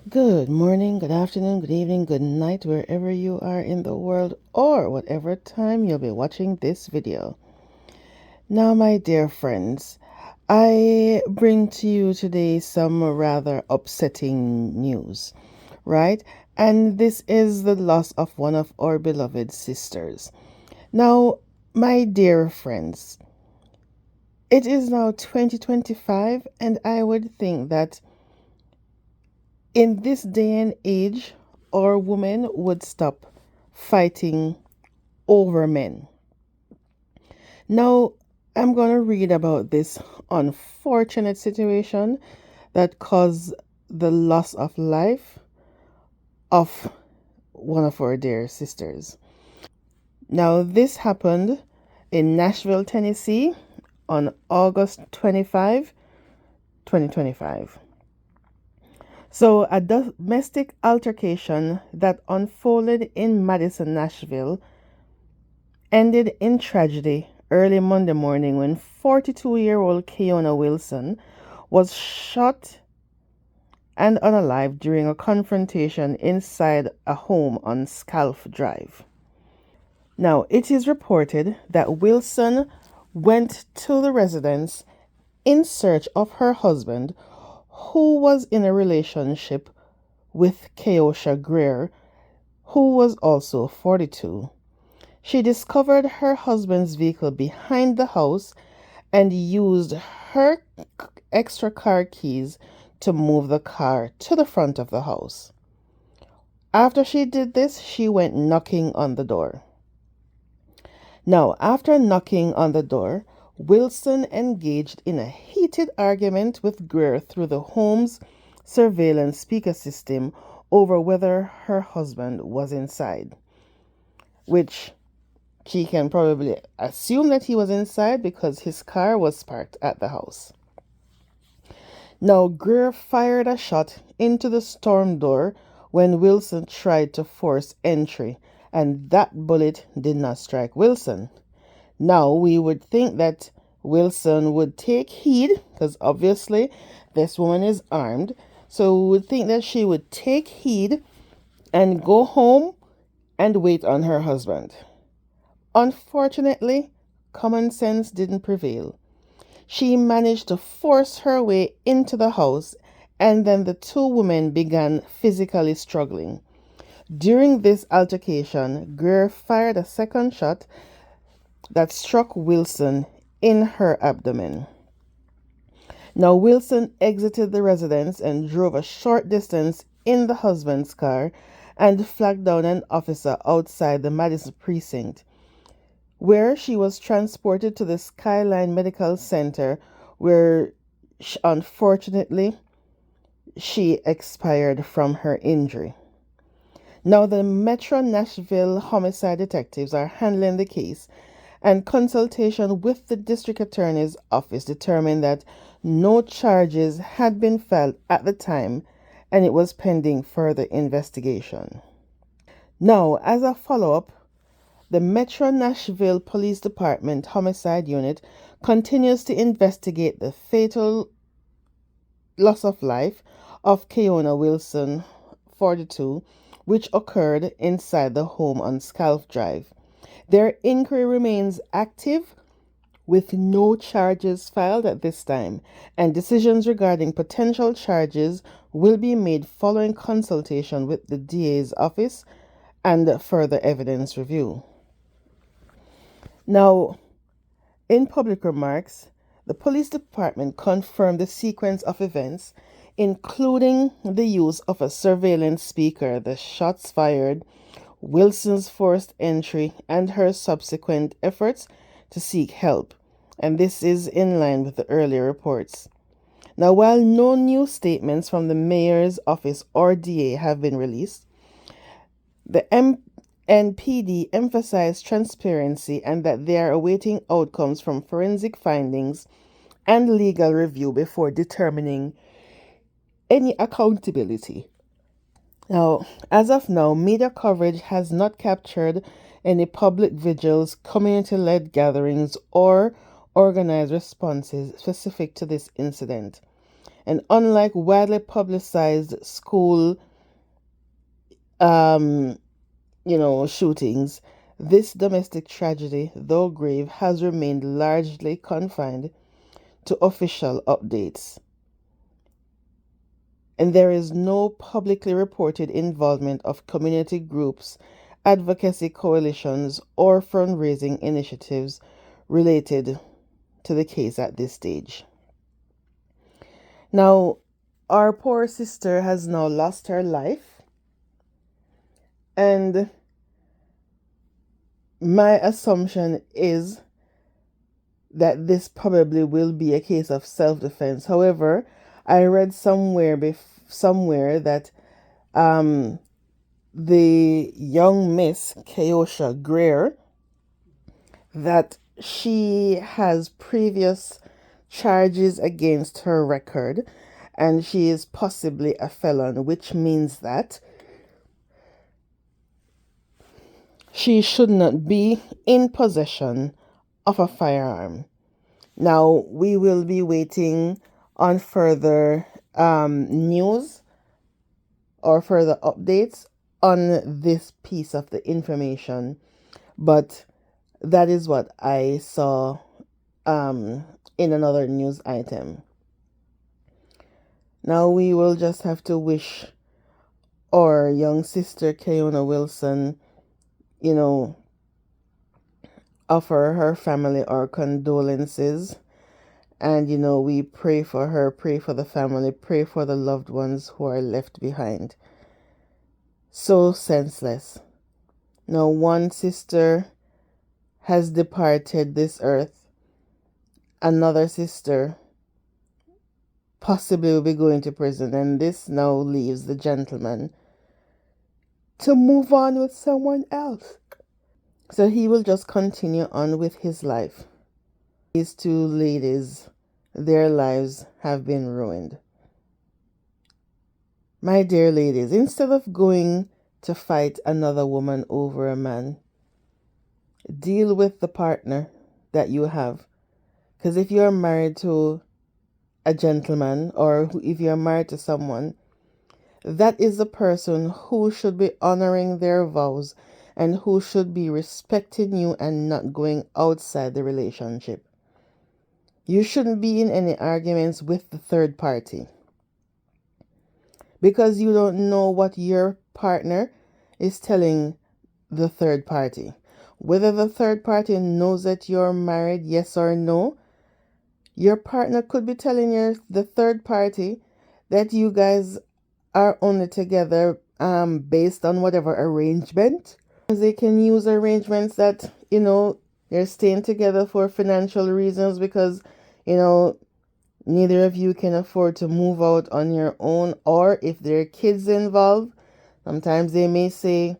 Good morning, good afternoon, good evening, good night, wherever you are in the world or whatever time you'll be watching this video. Now, my dear friends, I bring to you today some rather upsetting news, right? And this is the loss of one of our beloved sisters. Now, my dear friends, it is now 2025, and I would think that in this day and age, our women would stop fighting over men. Now, I'm going to read about this unfortunate situation that caused the loss of life of one of our dear sisters. Now, this happened in Nashville, Tennessee on August 25, 2025. So, a domestic altercation that unfolded in Madison, Nashville, ended in tragedy early Monday morning when 42-year-old Keona Wilson was shot and unalive during a confrontation inside a home on Scalf Drive. Now, it is reported that Wilson went to the residence in search of her husband, who was in a relationship with Keosha Greer, who was also 42. She discovered her husband's vehicle behind the house and used her extra car keys to move the car to the front of the house. After she did this, she went knocking on the door. Now, after knocking on the door, Wilson engaged in a heated argument with Greer through the home's surveillance speaker system over whether her husband was inside, which she can probably assume that he was inside because his car was parked at the house. Now, Greer fired a shot into the storm door when Wilson tried to force entry, and that bullet did not strike Wilson. Now, we would think that Wilson would take heed, because obviously this woman is armed, so we would think that she would take heed and go home and wait on her husband. Unfortunately, common sense didn't prevail. She managed to force her way into the house, and then the two women began physically struggling. During this altercation, Greer fired a second shot that struck Wilson in her abdomen. Now, Wilson exited the residence and drove a short distance in the husband's car and flagged down an officer outside the Madison precinct, where she was transported to the Skyline Medical Center, where unfortunately she expired from her injury. Now, the Metro Nashville homicide detectives are handling the case, and consultation with the district attorney's office determined that no charges had been filed at the time and it was pending further investigation. Now, as a follow up, the Metro Nashville Police Department Homicide Unit continues to investigate the fatal loss of life of Keona Wilson, 42, which occurred inside the home on Scalf Drive. Their inquiry remains active with no charges filed at this time, and decisions regarding potential charges will be made following consultation with the DA's office and further evidence review. Now, in public remarks, the police department confirmed the sequence of events, including the use of a surveillance speaker, the shots fired, Wilson's forced entry, and her subsequent efforts to seek help. And this is in line with the earlier reports. Now, while no new statements from the mayor's office or DA have been released, the NPD emphasized transparency and that they are awaiting outcomes from forensic findings and legal review before determining any accountability. Now, as of now, media coverage has not captured any public vigils, community led gatherings, or organized responses specific to this incident. And unlike widely publicized school, um, shootings, this domestic tragedy, though grave, has remained largely confined to official updates. And there is no publicly reported involvement of community groups, advocacy coalitions, or fundraising initiatives related to the case at this stage. Now, our poor sister has now lost her life, and my assumption is that this probably will be a case of self-defense. However, I read somewhere that the young Miss Keosha Greer, that she has previous charges against her record and she is possibly a felon, which means that she should not be in possession of a firearm. Now, we will be waiting on further news or further updates on this piece of the information, but that is what I saw in another news item. Now, we will just have to wish our young sister, Keona Wilson, offer her family our condolences. And, we pray for her, pray for the family, pray for the loved ones who are left behind. So senseless. Now, one sister has departed this earth. Another sister possibly will be going to prison. And this now leaves the gentleman to move on with someone else. So he will just continue on with his life. These two ladies, their lives have been ruined. My dear ladies, instead of going to fight another woman over a man, deal with the partner that you have. Because if you're married to a gentleman or if you're married to someone, that is the person who should be honoring their vows and who should be respecting you and not going outside the relationship. You shouldn't be in any arguments with the third party, because you don't know what your partner is telling the third party. Whether the third party knows that you're married, yes or no, your partner could be telling the third party that you guys are only together based on whatever arrangement. They can use arrangements that, they're staying together for financial reasons because, neither of you can afford to move out on your own, or if there are kids involved, sometimes they may say,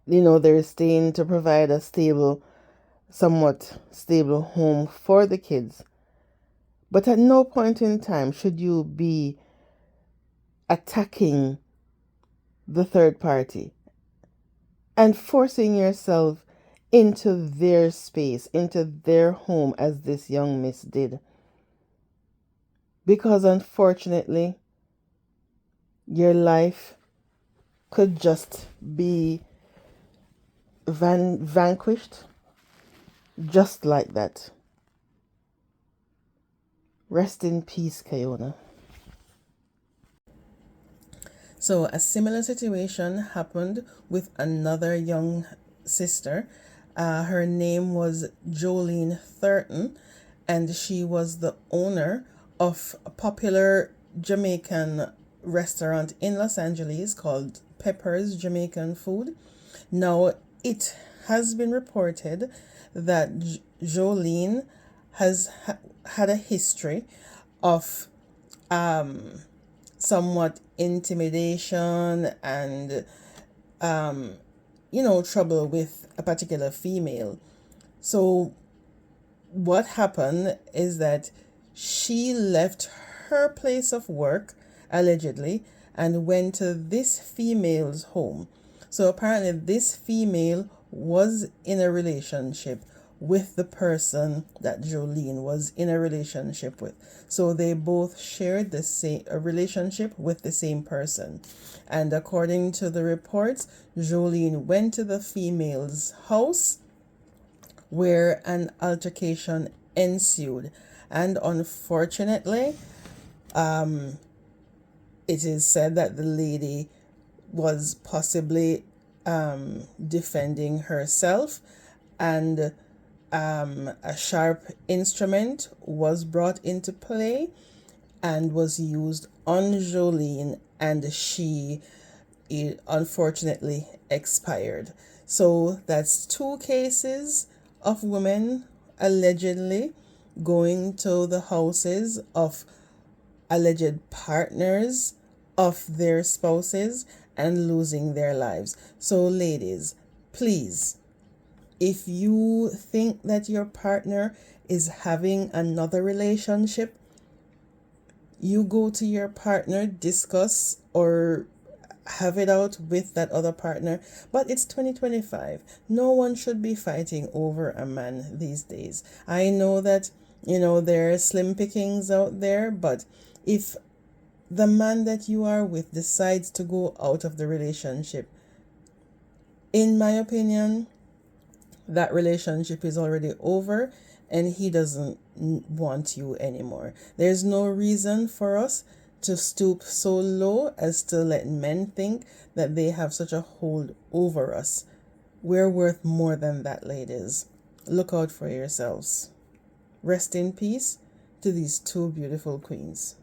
they're staying to provide a somewhat stable home for the kids. But at no point in time should you be attacking the third party and forcing yourself into their space, into their home, as this young miss did. Because unfortunately, your life could just be vanquished just like that. Rest in peace, Keona. So a similar situation happened with another young sister. Her name was Jolene Thurton, and she was the owner of a popular Jamaican restaurant in Los Angeles called Pepper's Jamaican Food. Now, it has been reported that Jolene has had a history of somewhat intimidation and trouble with a particular female. So what happened is that she left her place of work allegedly and went to this female's home. So apparently this female was in a relationship with the person that Jolene was in a relationship with. So they both shared the same a relationship with the same person. And according to the reports, Jolene went to the female's house where an altercation ensued. And unfortunately, it is said that the lady was possibly defending herself, and a sharp instrument was brought into play and was used on Jolene, and she unfortunately expired. So that's two cases of women allegedly going to the houses of alleged partners of their spouses and losing their lives. So, ladies, please, if you think that your partner is having another relationship, you go to your partner, discuss or have it out with that other partner. But it's 2025. No one should be fighting over a man these days. I know that, there are slim pickings out there, but if the man that you are with decides to go out of the relationship, in my opinion, that relationship is already over and he doesn't want you anymore. There's no reason for us to stoop so low as to let men think that they have such a hold over us. We're worth more than that, ladies. Look out for yourselves. Rest in peace to these two beautiful queens.